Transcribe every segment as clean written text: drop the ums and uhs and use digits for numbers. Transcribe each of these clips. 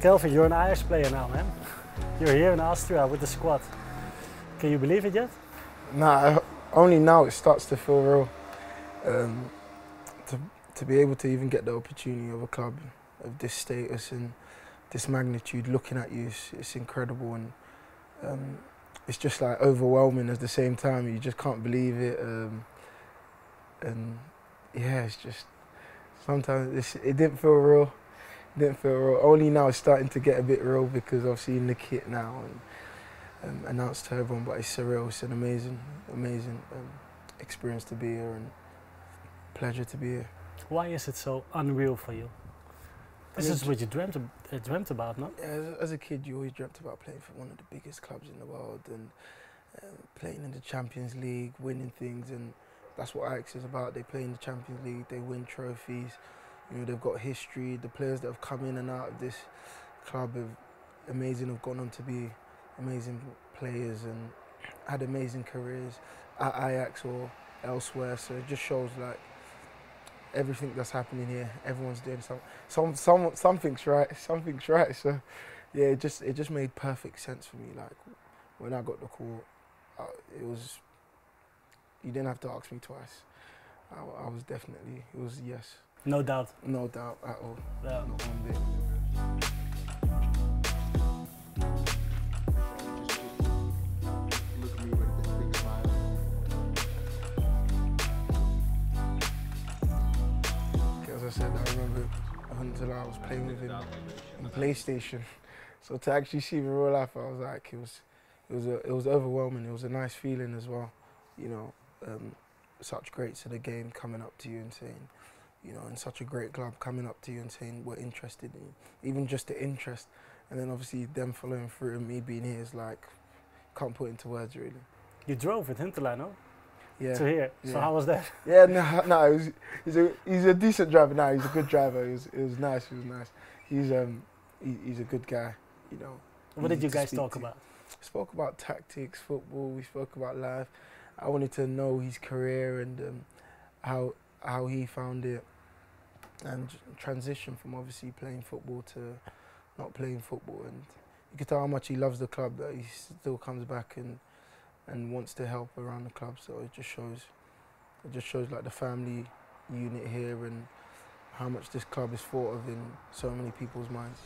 Kelvin, you're an Ajax player now, man. You're here in Austria with the squad. Can you believe it yet? Nah, only now it starts to feel real. To be able to even get the opportunity of a club of this status and this magnitude looking at you, it's incredible, and it's just like overwhelming at the same time. You just can't believe it, and yeah, it's just sometimes it didn't feel real. It didn't feel real. Only now it's starting to get a bit real because I've seen the kit now and announced to everyone. But it's surreal. It's an amazing experience to be here and pleasure to be here. Why is it so unreal for you? This is what you dreamt about, no? Yeah, as a kid, you always dreamt about playing for one of the biggest clubs in the world and playing in the Champions League, winning things, and that's what Ajax is about. They play in the Champions League, they win trophies. You know, they've got history. The players that have come in and out of this club have gone on to be amazing players and had amazing careers at Ajax or elsewhere. So it just shows like everything that's happening here, everyone's doing something's right. Something's right. So yeah, it just made perfect sense for me. Like when I got the call, you didn't have to ask me twice. I was definitely, it was yes. No doubt. No doubt at all. Yeah. Not one bit. Look at me with this big smile. As I said, I remember until I was playing with him on PlayStation. So to actually see him in real life, I was like, it was overwhelming. It was a nice feeling as well. You know, such greats of the game coming up to you and saying, you know, and such a great club coming up to you and saying we're interested in you. Even just the interest, and then obviously them following through and me being here is like, can't put into words really. You drove with Hinterland, no? Yeah. To here. Yeah. So how was that? Yeah, no, he's a decent driver now. He's a good driver. It was nice. It was nice. He's a good guy, you know. What did you guys talk about? We spoke about tactics, football. We spoke about life. I wanted to know his career and how he found it, and transition from obviously playing football to not playing football. And you could tell how much he loves the club, that he still comes back and wants to help around the club. So it just shows like the family unit here and how much this club is thought of in so many people's minds.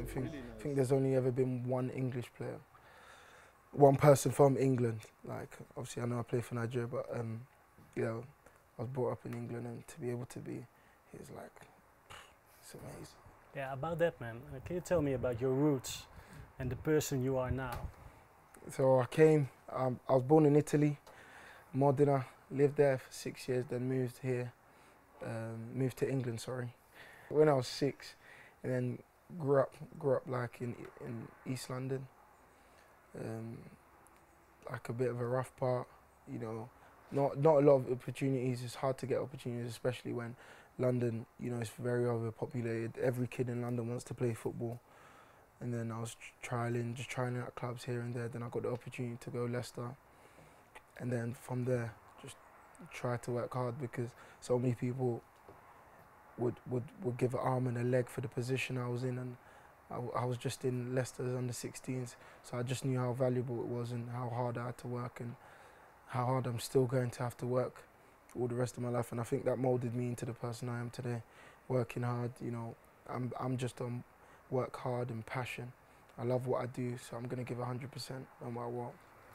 I think there's only ever been one English player, one person from England. Like obviously I know I play for Nigeria, but you know, I was brought up in England, and to be able to be, it's like, it's amazing. Yeah, about that, man. Can you tell me about your roots and the person you are now? So I was born in Italy, Modena, lived there for 6 years, then moved here, moved to England, sorry. When I was 6, and then grew up like in East London, like a bit of a rough part, you know, not a lot of opportunities. It's hard to get opportunities, especially when London, you know, it's very overpopulated. Every kid in London wants to play football. And then I was just trying out clubs here and there. Then I got the opportunity to go Leicester, and then from there just try to work hard, because so many people would give an arm and a leg for the position I was in, and I was just in Leicester's under-16s, so I just knew how valuable it was and how hard I had to work and how hard I'm still going to have to work all the rest of my life. And I think that moulded me into the person I am today, working hard. You know, I'm just on work hard and passion. I love what I do, so I'm going to give 100% no matter what.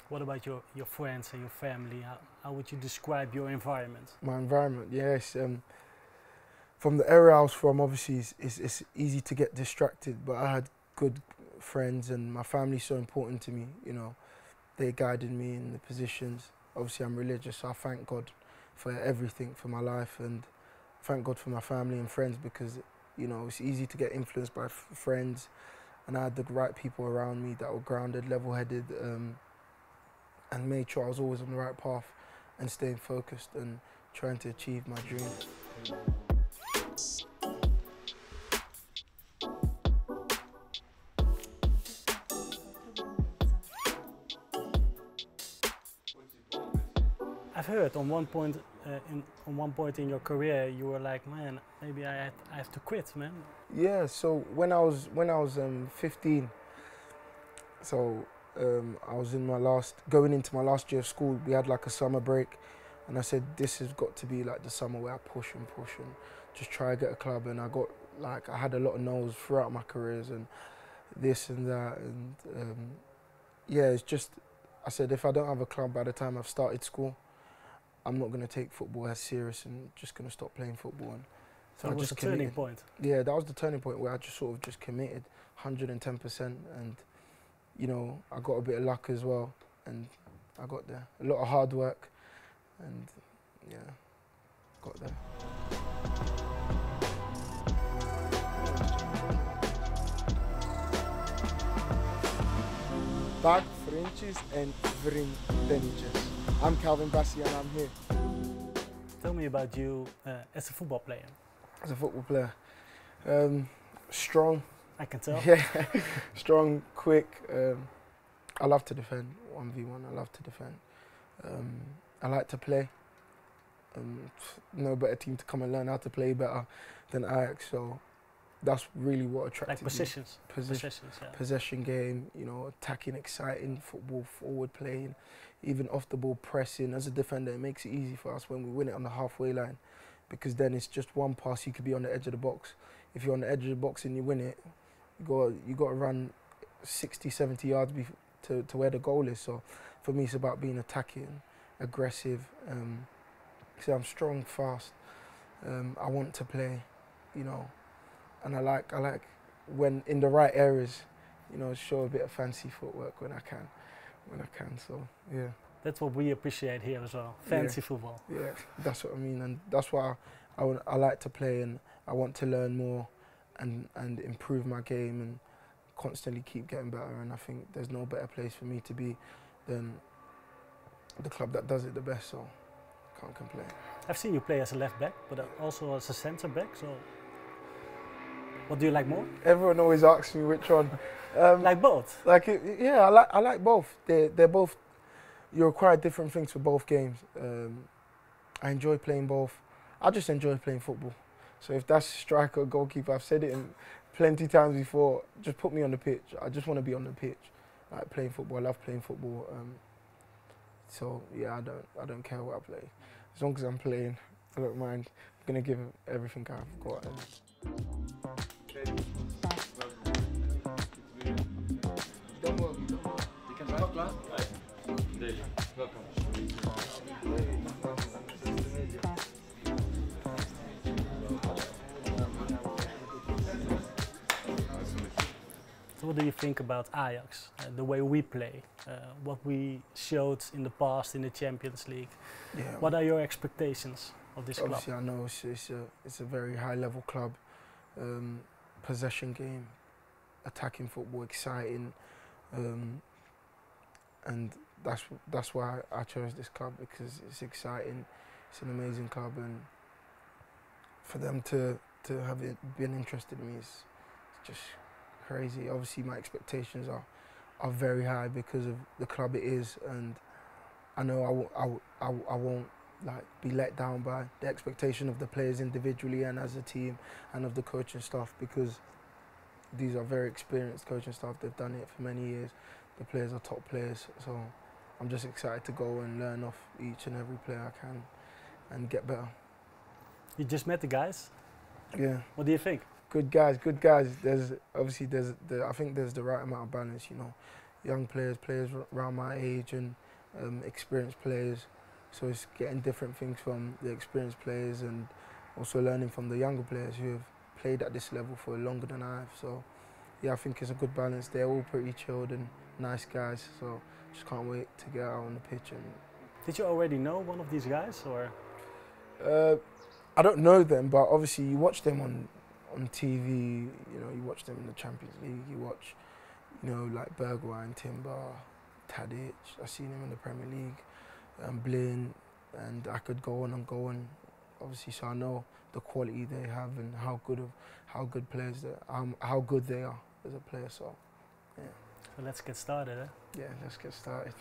What about your friends and your family? How would you describe your environment? My environment, yes. From the area I was from, obviously, it's easy to get distracted, but I had good friends, and my family's so important to me, you know. They guided me in the positions. Obviously, I'm religious, so I thank God for everything, for my life, and thank God for my family and friends, because, you know, it's easy to get influenced by friends, and I had the right people around me that were grounded, level-headed, and made sure I was always on the right path and staying focused and trying to achieve my dreams. I've heard on one point in your career you were like, man, maybe I have to quit, man. Yeah. So when I was 15, so I was going into my last year of school. We had like a summer break, and I said this has got to be like the summer where I push and just try to get a club. And I had a lot of no's throughout my careers and this and that, and yeah, it's just, I said if I don't have a club by the time I've started school, I'm not going to take football as serious and just going to stop playing football. And So it was the turning point. Yeah, that was the turning point where I just sort of just committed 110%, and you know, I got a bit of luck as well, and I got there. A lot of hard work, and yeah, got there. Dag vriendjes en vriendinnetjes. I'm Calvin Bassey and I'm here. Tell me about you as a football player. As a football player, strong. I can tell. Yeah, strong, quick. I love to defend, 1v1, I love to defend. I like to play. No better team to come and learn how to play better than Ajax, so that's really what attracted me. Like positions. Positions, yeah. Possession game, you know, attacking, exciting football, forward playing, even off the ball pressing. As a defender, it makes it easy for us when we win it on the halfway line, because then it's just one pass, you could be on the edge of the box. If you're on the edge of the box and you win it, you got to run 60, 70 yards to where the goal is. So for me, it's about being attacking, aggressive. So I'm strong, fast. I want to play, you know, and I like when in the right areas, you know, show a bit of fancy footwork when I can. So yeah. That's what we appreciate here as well. Fancy football. Yeah, that's what I mean, and that's why I like to play, and I want to learn more and improve my game and constantly keep getting better. And I think there's no better place for me to be than the club that does it the best. So can't complain. I've seen you play as a left back, but also as a centre back. So what do you like more? Everyone always asks me which one. Like both. Yeah, I like both. They're both. You require different things for both games. I enjoy playing both. I just enjoy playing football. So if that's striker or goalkeeper, I've said it plenty times before, just put me on the pitch. I just want to be on the pitch, like playing football. I love playing football. So yeah, I don't care what I play. As long as I'm playing, I don't mind. I'm gonna give everything I've got. Don't worry. You can talk now? Daily. Welcome. So what do you think about Ajax, the way we play, what we showed in the past in the Champions League? Yeah. What are your expectations of this club? Obviously, I know it's a very high-level club, possession game, attacking football, exciting, and that's why I chose this club, because it's exciting. It's an amazing club, and for them to have been interested in me is just crazy. Obviously, my expectations are very high because of the club it is, and I know I won't like be let down by the expectation of the players individually and as a team, and of the coaching staff, because these are very experienced coaching staff. They've done it for many years. The players are top players, so I'm just excited to go and learn off each and every player I can and get better. You just met the guys? Yeah. What do you think? Good guys. I think there's the right amount of balance, you know. Young players around my age, and experienced players. So it's getting different things from the experienced players, and also learning from the younger players who have played at this level for longer than I have. So yeah, I think it's a good balance. They're all pretty chilled and nice guys, so just can't wait to get out on the pitch. And did you already know one of these guys, or? I don't know them, but obviously you watch them on TV. You know, you watch them in the Champions League. You watch, you know, like Bergwijn, Timber, Tadic. I've seen him in the Premier League, Blin, and I could go on and go on. Obviously, so I know the quality they have and how good players how good they are as a player. So yeah. So let's get started, eh? Yeah, let's get started.